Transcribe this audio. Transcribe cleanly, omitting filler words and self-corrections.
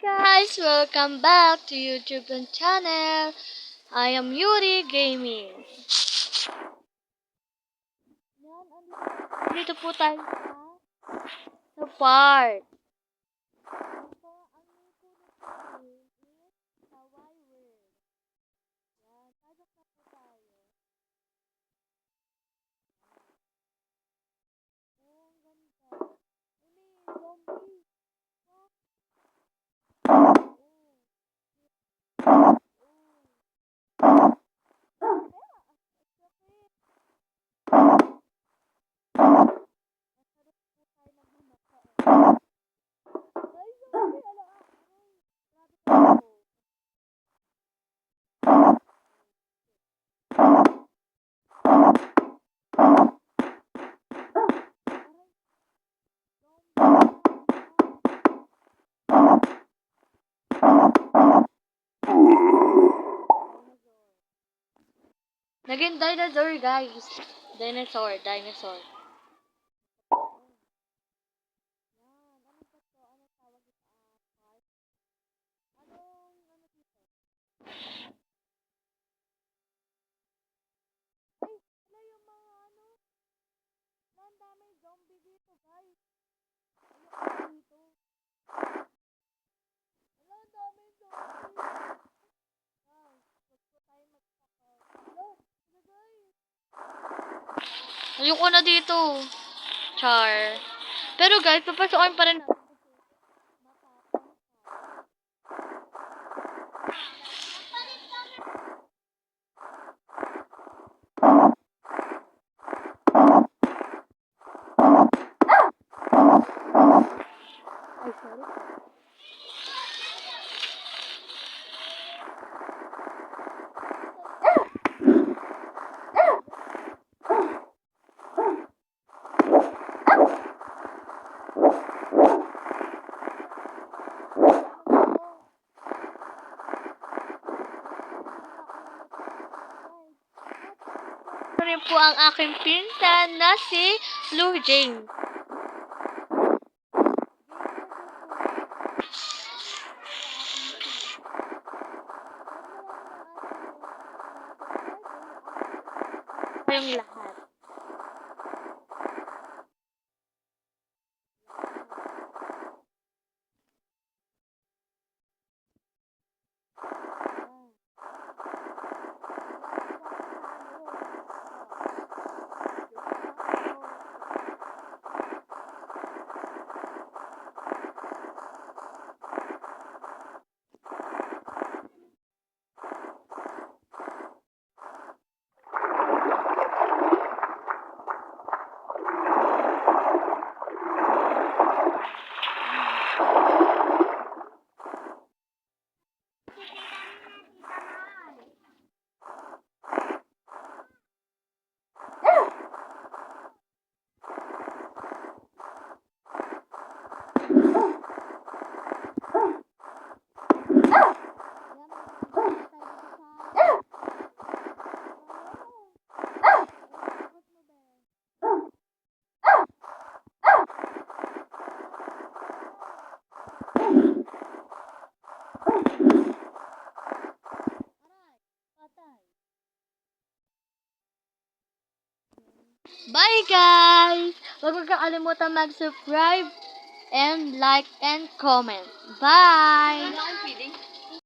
Guys, welcome back to YouTube and channel. I am Yuri Gaming. Dito po tayo sa park. So, ang puno natin is Hawaii World. Yan, pasok na po tayo. Oh, ang ganda. May zombie. Naging dinosaur, guys. Dinosaur. Ang daming zombie dito, guys. Ayoko dito. Wala, ang daming zombie. Guys, wag po tayo magtakot. Hello, guys. Ayoko na dito. Char. Pero guys, papasokin pa rin natin. Ay, sorry. Ito rin po ang aking pinsan na si Blue Jane. Yung lahat. Bye guys! Huwag kakalimutan mag-subscribe and like and comment. Bye!